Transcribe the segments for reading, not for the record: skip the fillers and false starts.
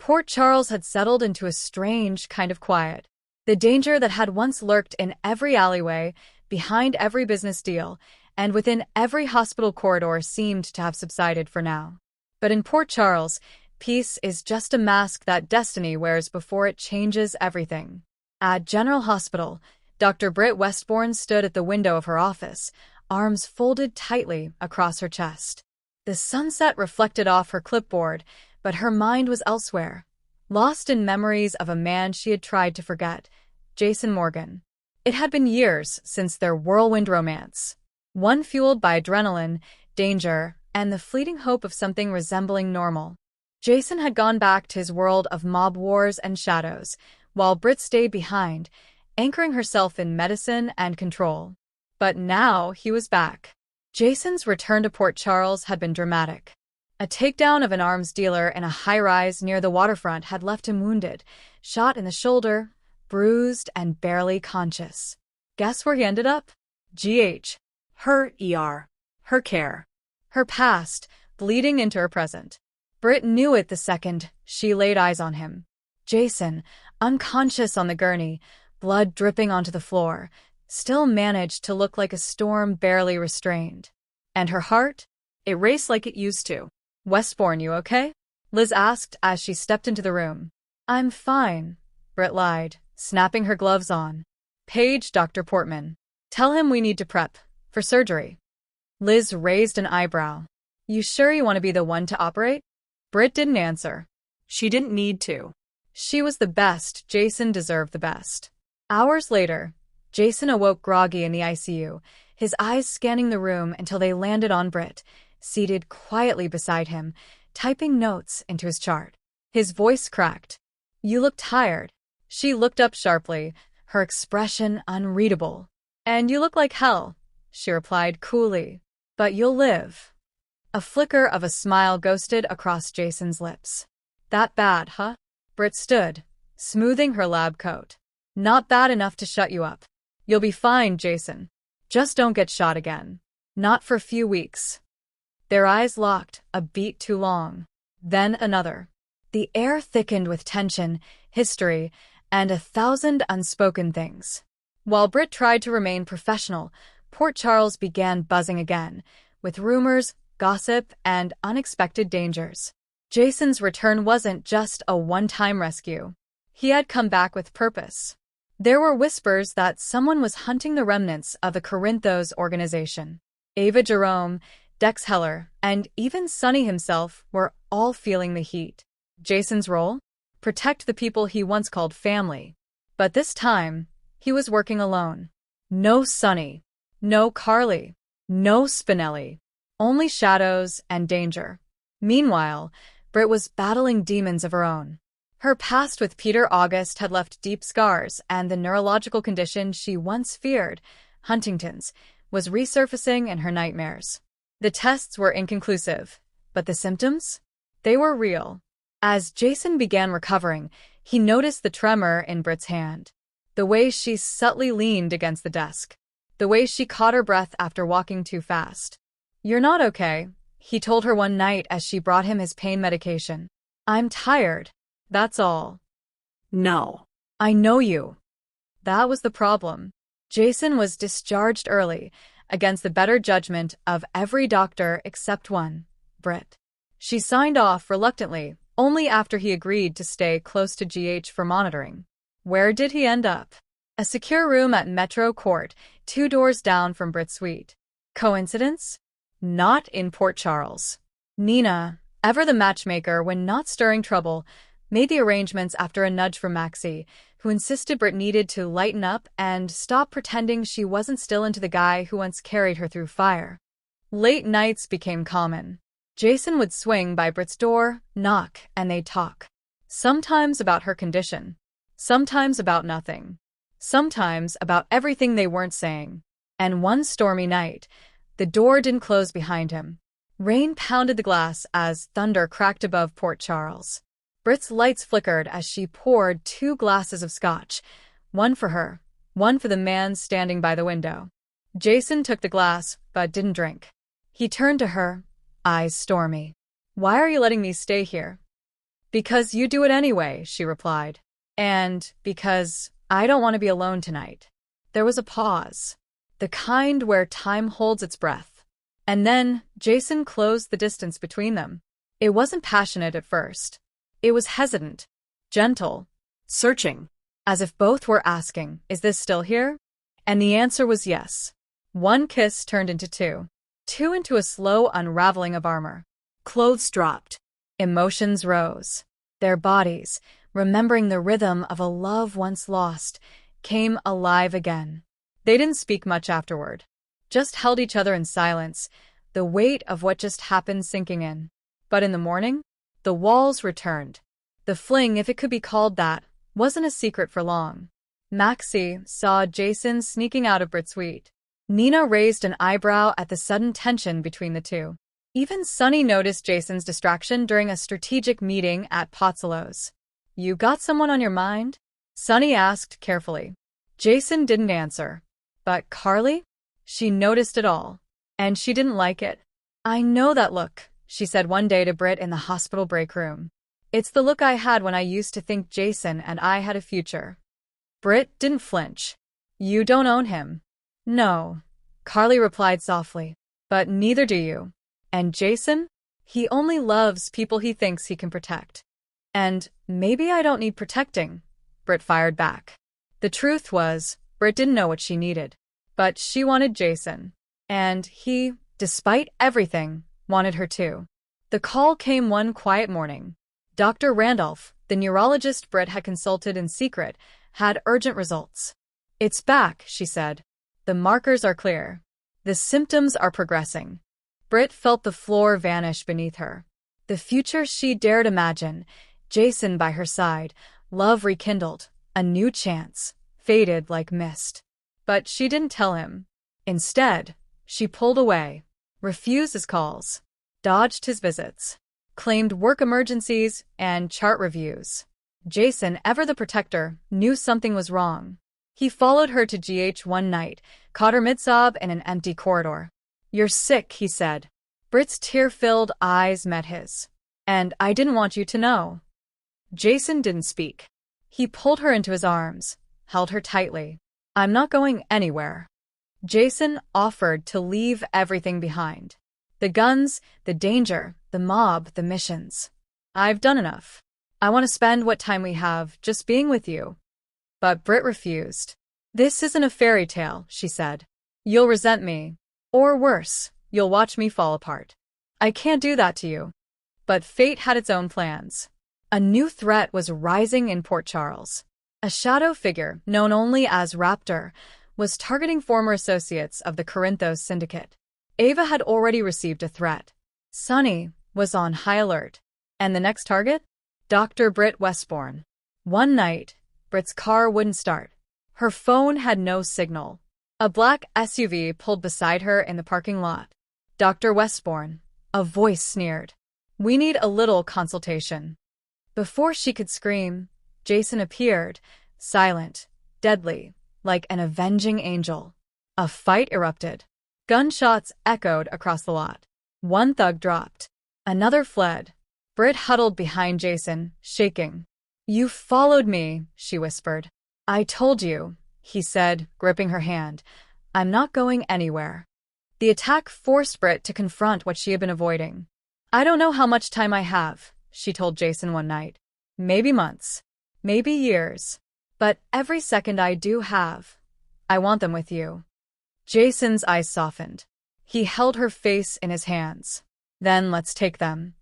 Port Charles had settled into a strange kind of quiet. The danger that had once lurked in every alleyway, behind every business deal, and within every hospital corridor seemed to have subsided for now. But in Port Charles, peace is just a mask that destiny wears before it changes everything. At General Hospital, Dr. Britt Westbourne stood at the window of her office, arms folded tightly across her chest. The sunset reflected off her clipboard, but her mind was elsewhere, lost in memories of a man she had tried to forget, Jason Morgan. It had been years since their whirlwind romance, one fueled by adrenaline, danger, and the fleeting hope of something resembling normal. Jason had gone back to his world of mob wars and shadows, while Britt stayed behind, anchoring herself in medicine and control. But now he was back. Jason's return to Port Charles had been dramatic. A takedown of an arms dealer in a high-rise near the waterfront had left him wounded, shot in the shoulder, bruised and barely conscious. Guess where he ended up? GH. Her ER. Her care. Her past, bleeding into her present. Britt knew it the second she laid eyes on him. Jason, unconscious on the gurney, blood dripping onto the floor, still managed to look like a storm barely restrained. And her heart? It raced like it used to. "Westbourne, you okay?" Liz asked as she stepped into the room. "I'm fine," Britt lied, snapping her gloves on. "Page Dr. Portman. Tell him we need to prep for surgery." Liz raised an eyebrow. "You sure you want to be the one to operate?" Britt didn't answer. She didn't need to. She was the best. Jason deserved the best. Hours later, Jason awoke groggy in the ICU, his eyes scanning the room until they landed on Britt, seated quietly beside him, typing notes into his chart. His voice cracked. "You look tired." She looked up sharply, her expression unreadable. "And you look like hell," she replied coolly. "But you'll live." A flicker of a smile ghosted across Jason's lips. "That bad, huh?" Britt stood, smoothing her lab coat. "Not bad enough to shut you up. You'll be fine, Jason. Just don't get shot again. Not for a few weeks." Their eyes locked, a beat too long. Then another. The air thickened with tension, history, and 1,000 unspoken things. While Britt tried to remain professional, Port Charles began buzzing again, with rumors, gossip, and unexpected dangers. Jason's return wasn't just a one-time rescue. He had come back with purpose. There were whispers that someone was hunting the remnants of the Corinthos organization. Ava Jerome, Dex Heller, and even Sonny himself were all feeling the heat. Jason's role? Protect the people he once called family. But this time, he was working alone. No Sonny. No Carly. No Spinelli. Only shadows and danger. Meanwhile, Britt was battling demons of her own. Her past with Peter August had left deep scars, and the neurological condition she once feared, Huntington's, was resurfacing in her nightmares. The tests were inconclusive, but the symptoms? They were real. As Jason began recovering, he noticed the tremor in Britt's hand. The way she subtly leaned against the desk. The way she caught her breath after walking too fast. "You're not okay," he told her one night as she brought him his pain medication. "I'm tired. That's all." "No. I know you." That was the problem. Jason was discharged early, against the better judgment of every doctor except one, Britt. She signed off reluctantly, only after he agreed to stay close to GH for monitoring. Where did he end up? A secure room at Metro Court, 2 doors down from Britt's suite. Coincidence? Not in Port Charles. Nina, ever the matchmaker when not stirring trouble, made the arrangements after a nudge from Maxie, who insisted Britt needed to lighten up and stop pretending she wasn't still into the guy who once carried her through fire. Late nights became common. Jason would swing by Britt's door, knock, and they'd talk. Sometimes about her condition. Sometimes about nothing. Sometimes about everything they weren't saying. And one stormy night, the door didn't close behind him. Rain pounded the glass as thunder cracked above Port Charles. Britt's lights flickered as she poured 2 glasses of scotch, one for her, one for the man standing by the window. Jason took the glass, but didn't drink. He turned to her, eyes stormy. "Why are you letting me stay here?" Because you do it anyway, she replied. And because I don't want to be alone tonight. There was a pause, the kind where time holds its breath. And then Jason closed the distance between them. It wasn't passionate at first. It was hesitant, gentle, searching, as if both were asking, is this still here? And the answer was yes. One kiss turned into two. Two into a slow unraveling of armor. Clothes dropped. Emotions rose. Their bodies, remembering the rhythm of a love once lost, came alive again. They didn't speak much afterward. Just held each other in silence, the weight of what just happened sinking in. But in the morning, the walls returned. The fling, if it could be called that, wasn't a secret for long. Maxie saw Jason sneaking out of Britt's suite. Nina raised an eyebrow at the sudden tension between the two. Even Sunny noticed Jason's distraction during a strategic meeting at Pozzolo's. You got someone on your mind? Sunny asked carefully. Jason didn't answer. But Carly? She noticed it all. And she didn't like it. I know that look, she said one day to Britt in the hospital break room. It's the look I had when I used to think Jason and I had a future. Britt didn't flinch. You don't own him. No, Carly replied softly. But neither do you. And Jason? He only loves people he thinks he can protect. And maybe I don't need protecting, Britt fired back. The truth was, Britt didn't know what she needed. But she wanted Jason. And he, despite everything, wanted her too. The call came one quiet morning. Dr. Randolph, the neurologist Britt had consulted in secret, had urgent results. It's back, she said. The markers are clear. The symptoms are progressing. Britt felt the floor vanish beneath her. The future she dared imagine, Jason by her side, love rekindled, a new chance, faded like mist. But she didn't tell him. Instead, she pulled away, refused his calls, dodged his visits, claimed work emergencies and chart reviews. Jason, ever the protector, knew something was wrong. He followed her to GH one night, caught her mid-sob in an empty corridor. You're sick, he said. Britt's tear-filled eyes met his. And I didn't want you to know. Jason didn't speak. He pulled her into his arms, held her tightly. I'm not going anywhere. Jason offered to leave everything behind. The guns, the danger, the mob, the missions. I've done enough. I want to spend what time we have just being with you. But Britt refused. This isn't a fairy tale, she said. You'll resent me. Or worse, you'll watch me fall apart. I can't do that to you. But fate had its own plans. A new threat was rising in Port Charles. A shadow figure, known only as Raptor, was targeting former associates of the Corinthos syndicate. Ava had already received a threat. Sunny was on high alert. And the next target? Dr. Britt Westbourne. One night, Britt's car wouldn't start. Her phone had no signal. A black SUV pulled beside her in the parking lot. Dr. Westbourne. A voice sneered. We need a little consultation. Before she could scream, Jason appeared, silent, deadly, like an avenging angel. A fight erupted. Gunshots echoed across the lot. One thug dropped. Another fled. Britt huddled behind Jason, shaking. You followed me, she whispered. I told you, he said, gripping her hand. I'm not going anywhere. The attack forced Britt to confront what she had been avoiding. I don't know how much time I have, she told Jason one night. Maybe months. Maybe years. But every second I do have, I want them with you. Jason's eyes softened. He held her face in his hands. Then let's take them.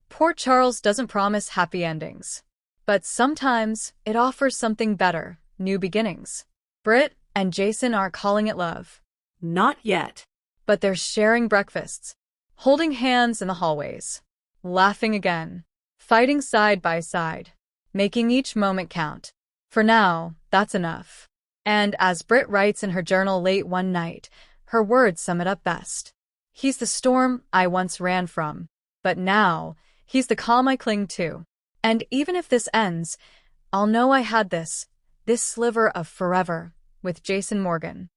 Port Charles doesn't promise happy endings. But sometimes it offers something better, new beginnings. Britt and Jason aren't calling it love. Not yet. But they're sharing breakfasts, holding hands in the hallways, laughing again, fighting side by side, making each moment count. For now, that's enough. And as Britt writes in her journal late one night, her words sum it up best. He's the storm I once ran from, but now he's the calm I cling to. And even if this ends, I'll know I had this sliver of forever with Jason Morgan.